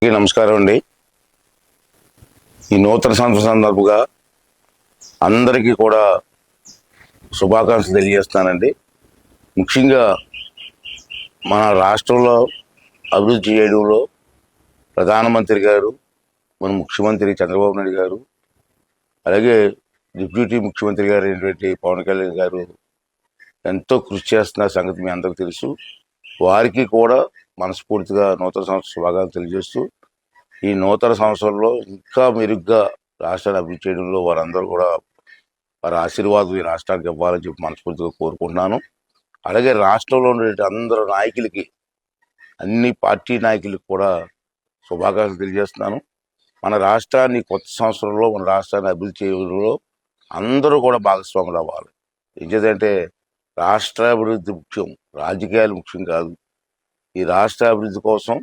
అందరికీ నమస్కారం అండి. ఈ నూతన సంవత్సరం సందర్భంగా అందరికీ కూడా శుభాకాంక్షలు తెలియజేస్తానండి. ముఖ్యంగా మన రాష్ట్రంలో అభివృద్ధి చేయడంలో ప్రధానమంత్రి గారు, మన ముఖ్యమంత్రి చంద్రబాబు నాయుడు గారు, అలాగే డిప్యూటీ ముఖ్యమంత్రి గారు అయినటువంటి పవన్ కళ్యాణ్ గారు ఎంతో కృషి చేస్తున్న సంగతి మీ అందరికీ తెలుసు. వారికి కూడా మనస్ఫూర్తిగా నూతన సంవత్సర శుభాకాంక్షలు తెలియజేస్తూ ఈ నూతన సంవత్సరంలో ఇంకా మెరుగ్గా రాష్ట్రాన్ని అభివృద్ధి చేయడంలో వారందరూ కూడా వారి ఆశీర్వాదం ఈ రాష్ట్రానికి ఇవ్వాలని చెప్పి మనస్ఫూర్తిగా కోరుకుంటున్నాను. అలాగే రాష్ట్రంలో ఉండే అందరు నాయకులకి, అన్ని పార్టీ నాయకులకి కూడా శుభాకాంక్షలు తెలియజేస్తున్నాను. మన రాష్ట్రాన్ని కొత్త సంవత్సరంలో మన రాష్ట్రాన్ని అభివృద్ధి చేయడంలో అందరూ కూడా భాగస్వాములు అవ్వాలి. ఏంటంటే రాష్ట్ర అభివృద్ధి ముఖ్యం, రాజకీయాలు ముఖ్యం కాదు. ఈ రాష్ట్ర అభివృద్ధి కోసం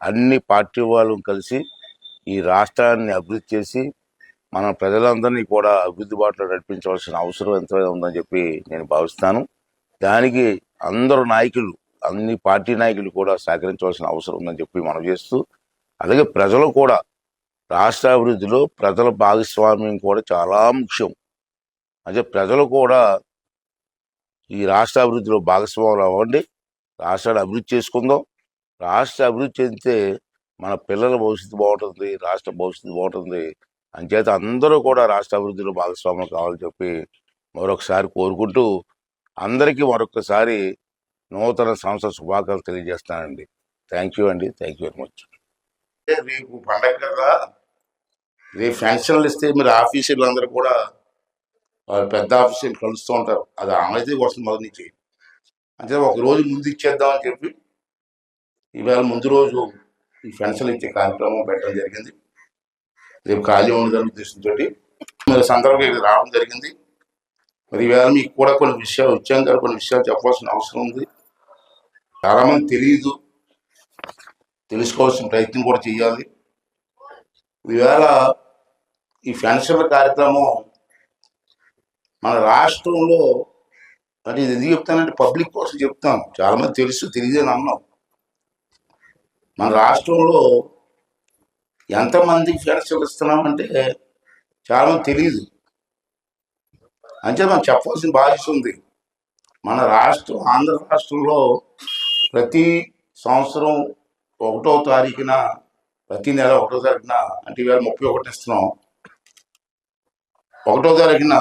అన్ని పార్టీ వాళ్ళు కలిసి ఈ రాష్ట్రాన్ని అభివృద్ధి చేసి మన ప్రజలందరినీ కూడా అభివృద్ధి బాటలో నడిపించవలసిన అవసరం ఎంతైనా ఉందని చెప్పి నేను భావిస్తాను. దానికి అందరూ నాయకులు, అన్ని పార్టీ నాయకులు కూడా సహకరించవలసిన అవసరం ఉందని చెప్పి మనం చేస్తూ, అలాగే ప్రజలు కూడా రాష్ట్ర అభివృద్ధిలో ప్రజల భాగస్వామ్యం కూడా చాలా ముఖ్యం. అదే ప్రజలు కూడా ఈ రాష్ట్ర అభివృద్ధిలో భాగస్వాములు అవ్వండి. రాష్ట్రాన్ని అభివృద్ధి చేసుకుందాం. రాష్ట్ర అభివృద్ధి చెందితే మన పిల్లల భవిష్యత్తు బాగుంటుంది, రాష్ట్ర భవిష్యత్తు బాగుంటుంది. అంచేత అందరూ కూడా రాష్ట్ర అభివృద్ధిలో భాగస్వాములు కావాలని చెప్పి మరొకసారి కోరుకుంటూ అందరికీ మరొకసారి నూతన సంవత్సర శుభాకాంక్షలు తెలియజేస్తానండి. థ్యాంక్ యూ అండి. Thank you very much. రేపు పండగ కదా, రేపు పెన్షన్లు ఇస్తే మీరు ఆఫీసర్లు అందరూ కూడా వాళ్ళు పెద్ద ఆఫీసర్లు కలుస్తూ ఉంటారు. అది అమలైతే వస్తుంది మొదటి నుంచి. అంటే ఒక రోజు ముందు ఇచ్చేద్దామని చెప్పి ఈవేళ ముందు రోజు ఈ పెన్షన్ ఇచ్చే కార్యక్రమం పెట్టడం జరిగింది. రేపు ఖాళీ ఉండదని ఉద్దేశంతో మరి సందర్భంగా ఇక్కడ రావడం జరిగింది. మరి ఈవేళ మీకు కూడా కొన్ని విషయాలు వచ్చాం కదా, కొన్ని విషయాలు చెప్పాల్సిన అవసరం ఉంది. చాలామంది తెలియదు, తెలుసుకోవాల్సిన ప్రయత్నం కూడా చేయాలి. ఈవేళ ఈ పెన్షన్ల కార్యక్రమం మన రాష్ట్రంలో, అంటే ఇది ఎందుకు చెప్తానంటే పబ్లిక్ కోసం చెప్తాం. చాలామంది తెలుసు, తెలియదని అన్నాం. మన రాష్ట్రంలో ఎంతమందికి పెన్షన్లు ఇస్తున్నామంటే చాలామంది తెలియదు. అంటే మనం చెప్పాల్సిన బాధ్యత ఉంది. మన రాష్ట్రం, ఆంధ్ర రాష్ట్రంలో ప్రతి సంవత్సరం 1వ తారీఖున, ప్రతి నెల 1వ తారీఖున, అంటే ఇవాళ 31 ఇస్తున్నాం, 1వ తారీఖున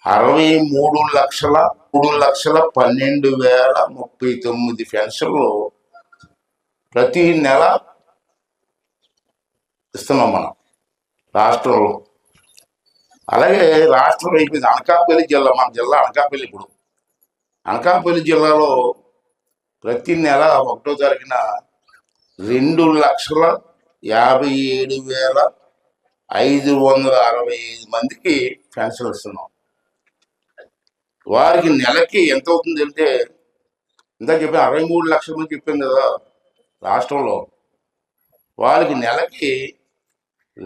63,12,039 పెన్షన్లు ప్రతి నెల ఇస్తున్నాం మనం రాష్ట్రంలో. అలాగే రాష్ట్రం అయిపోయింది. అనకాపల్లి జిల్లా, మన జిల్లా అనకాపల్లి. ఇప్పుడు అనకాపల్లి జిల్లాలో ప్రతి నెల 1వ తారీఖున 2,57,565 మందికి పెన్షన్ ఇస్తున్నాం. వారికి నెలకి ఎంత అవుతుంది అంటే, ఇందా చెప్పాను 63 లక్షల మంది చెప్పాను కదా రాష్ట్రంలో. వాళ్ళకి నెలకి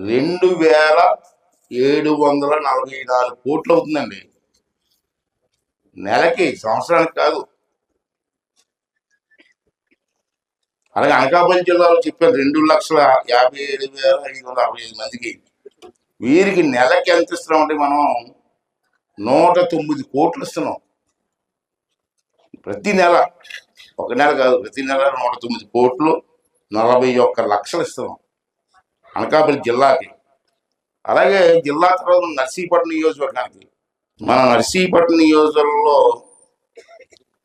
2,744 కోట్లు అవుతుందండి నెలకి, సంవత్సరానికి కాదు. అలాగే అనకాపల్లి జిల్లాలో చెప్పాను 2,57,565 మందికి. వీరికి నెలకి ఎంత ఇస్తున్నామంటే మనం 109 కోట్లు ఇస్తున్నాం ప్రతి నెల. ఒక నెల కాదు, ప్రతి నెల 109 కోట్లు, 41 లక్షలు ఇస్తున్నాం అనకాపల్లి జిల్లాకి. అలాగే జిల్లా తర్వాత నర్సీపట్నం నియోజకవర్గానికి, మన నర్సీపట్నం నియోజకవర్గంలో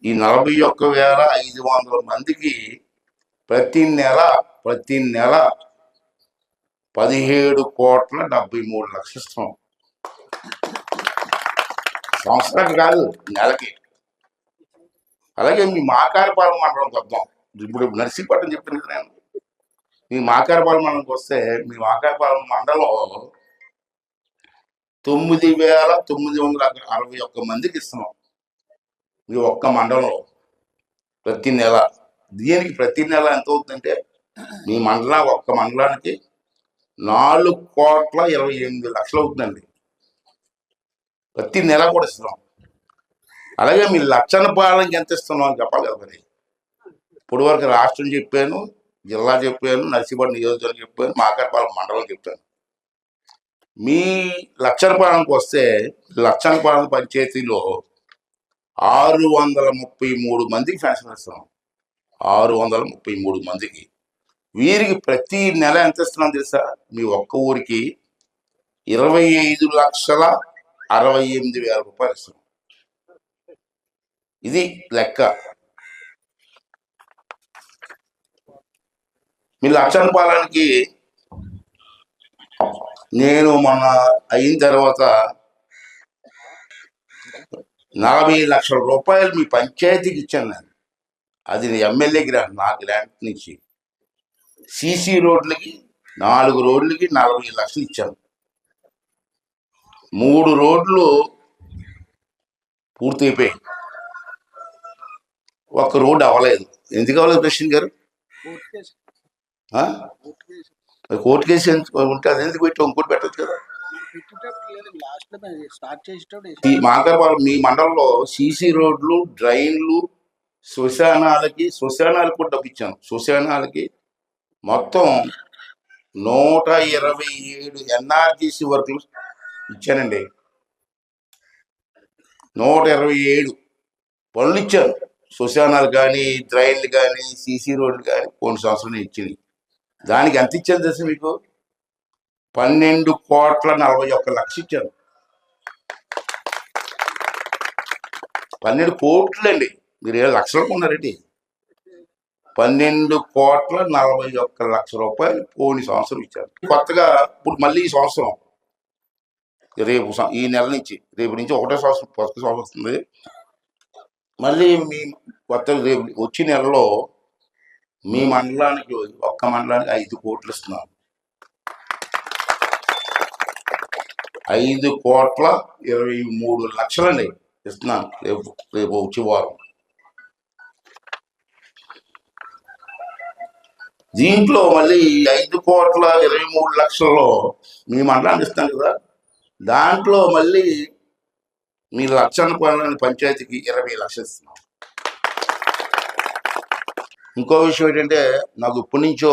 ఈ 41,500 మందికి ప్రతి నెల 17,73,00,000 ఇస్తున్నాం. సంవత్సరానికి కాదు, నెలకి. అలాగే మీ మాకారపాలెం మండలంకి వద్దాం. ఇప్పుడు నర్సీపట్నం చెప్పాను కదా నేను. మీ మాకారపాలెం మండలంకి వస్తే, మీ మాకారపాలెం మండలం 9,961 మందికి ఇస్తున్నాం మీ ఒక్క మండలంలో ప్రతి నెల. దీనికి ప్రతి నెల ఎంత అవుతుందంటే, మీ ఒక్క మండలానికి 4,28,00,000 అవుతుందండి ప్రతి నెల కూడా ఇస్తున్నాం. అలాగే మీ లక్షణపాలెంకి ఎంత ఇస్తున్నాం అని చెప్పాలి కదా. మరి ఇప్పుడు వరకు రాష్ట్రం చెప్పాను, జిల్లా చెప్పాను, నర్సీపట్నం నియోజకవర్గం చెప్పాను, మాకట్పాలెం మండలం చెప్పాను. మీ లక్షణపాలెంకి వస్తే లక్షణపాలెం పంచాయతీలో 633 మందికి పెన్షన్ ఇస్తున్నాం. 633 మందికి. వీరికి ప్రతి నెల ఎంత ఇస్తున్నాం తెలుసా? మీ ఒక్క ఊరికి 25,68,000 రూపాయలు ఇస్తున్నాం. ఇది లెక్క. మీ లక్షణపాలెంకి నేను మొన్న అయిన తర్వాత 40 లక్షల రూపాయలు మీ పంచాయతీకి ఇచ్చాను నేను. అది ఎమ్మెల్యే గ్రాంట్, నా గ్రాంట్ నుంచి. సీసీ రోడ్లకి 4 రోడ్లకి 40 లక్షలు ఇచ్చాను. 3 రోడ్లు పూర్తయిపోయాయి, ఒక్క రోడ్డు అవ్వలేదు. ఎందుకు అవ్వలేదు ప్రెసిడెంట్ గారు? కోర్టు కేసు ఉంటే అది ఎందుకు పెట్టి ఇంకోటి పెట్టచ్చు కదా. మాకరపాలెం మీ మండలంలో సీసీ రోడ్లు, డ్రైన్లు, శ్మశానాలకి కూడా డబ్బు ఇచ్చాను. శ్మశానాలకి మొత్తం 127 ఎన్ఆర్జీసీ వర్కులు ఇచ్చానండి. 127 పనులు ఇచ్చాను. శ్మశానాలు కానీ, డ్రైన్లు కానీ, సీసీ రోడ్లు కానీ కొన్ని సంవత్సరాలు ఇచ్చింది. దానికి ఎంత ఇచ్చాను తెలుసు మీకు? 12,41,00,000 ఇచ్చాను. 12 కోట్లు అండి. మీరు 7 లక్షలకు ఉన్నారండి. 12,41,00,000 రూపాయలు పోయిన సంవత్సరం ఇచ్చారు. కొత్తగా ఇప్పుడు మళ్ళీ ఈ సంవత్సరం రేపు ఈ నెల నుంచి రేపు నుంచి కొత్త సంవత్సరం వస్తుంది. మళ్ళీ మీ కొత్త రేపు వచ్చే నెలలో మీ మండలానికి, ఒక్క మండలానికి 5 కోట్లు ఇస్తున్నాను. 5,23,00,000 అండి ఇస్తున్నాను రేపు వచ్చే వారం. దీంట్లో మళ్ళీ 5,23,00,000లో మీ మండలానికి ఇస్తాను కదా, దాంట్లో మళ్ళీ మీరు లక్షణపాలెం పంచాయతీకి 20 లక్షలు ఇస్తున్నాం. ఇంకో విషయం ఏంటంటే, నాకు ఇప్పటి నుంచో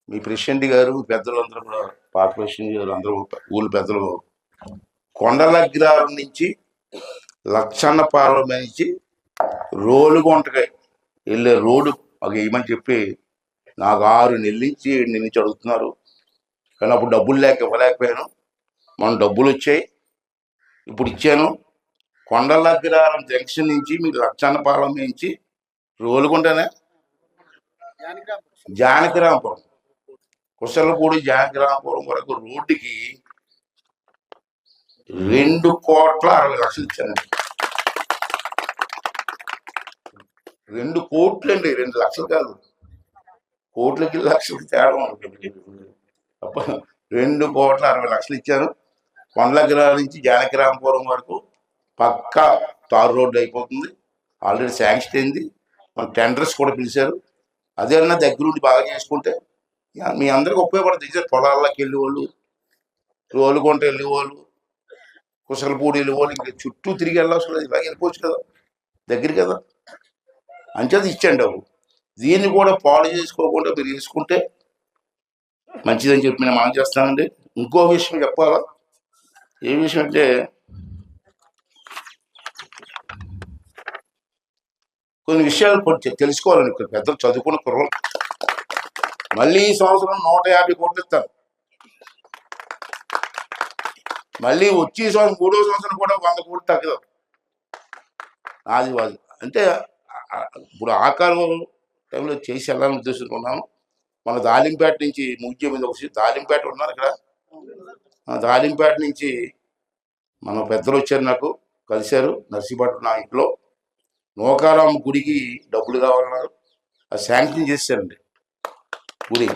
మీ ప్రెసిడెంట్ గారు, పెద్దలందరూ కూడా, పాత ప్రెసిడెంట్ గారు అందరూ, ఊళ్ళో పెద్దలు, కొండలగ్రారం నుంచి లక్షణపాలెం నుంచి రోలుగుంటకి వెళ్ళే రోడ్డు మాకు వేయమని చెప్పి నాకు 6 నెలల నుంచి 7 నెలల నుంచి అడుగుతున్నారు. కానీ అప్పుడు డబ్బులు ఇవ్వలేకపోయాను. మనం డబ్బులు వచ్చాయి, ఇప్పుడు ఇచ్చాను. కొండలగ్రారం జంక్షన్ నుంచి మీరు లక్షణపాలెం నుంచి రోలుగుంటనే జానకిరాంపురం, కుశలపూడి జానకిరాంపురం వరకు రోడ్డుకి 2,60,00,000 ఇచ్చానండి. 2 కోట్లు అండి, 2 లక్షలు కాదు. కోట్లకి లక్షలకి తేడా ఉంటుంది. 2,60,00,000 ఇచ్చాను. కొండలగ్రారం నుంచి జానకిరాంపురం వరకు పక్కా తారు రోడ్డు అయిపోతుంది. ఆల్రెడీ శాంక్షన్ అయింది. మన టెండర్స్ కూడా పిలిచారు. అదేమన్నా దగ్గరుండి బాగా చేసుకుంటే మీ అందరికి ఉపయోగపడుతుంది. పొలాల్లోకి వెళ్ళేవాళ్ళు, రోలుగుంట వెళ్ళేవాళ్ళు, కుశలపూడి వెళ్ళేవాళ్ళు, ఇంకా చుట్టూ తిరిగి వెళ్ళాల్సిన ఇలాగ వెళ్ళిపోవచ్చు కదా, దగ్గర కదా. అంచేది ఇచ్చండి డబ్బు. దీన్ని కూడా పాడు చేసుకోకుండా మీరు చేసుకుంటే మంచిదని చెప్పి నేను మనం చేస్తానండి. ఇంకో విషయం చెప్పాలా? ఏ విషయం అంటే, కొన్ని విషయాలు కొంచెం తెలుసుకోవాలండి. ఇక్కడ పెద్దలు చదువుకున్న కుర్రలు. మళ్ళీ ఈ సంవత్సరం 150 కోట్లు ఇస్తారు. మళ్ళీ వచ్చే సంవత్సరం 3వ సంవత్సరం కూడా 100 కోట్లు తగ్గదు. అది అంటే ఇప్పుడు ఆకారం టైంలో చేసి వెళ్ళాలని ఉద్దేశిస్తున్నాను. మన దాలింపేట నుంచి ముఖ్యం మీద వచ్చి దాలింపేట ఉన్నారు ఇక్కడ. దాలింపేట నుంచి మన పెద్దలు వచ్చారు, నాకు కలిశారు. నర్సీపట్నం నా ఇంట్లో నూకారాం గుడికి డబ్బులు కావాలన్నారు. అది శాంక్షన్ చేశారండి గుడి.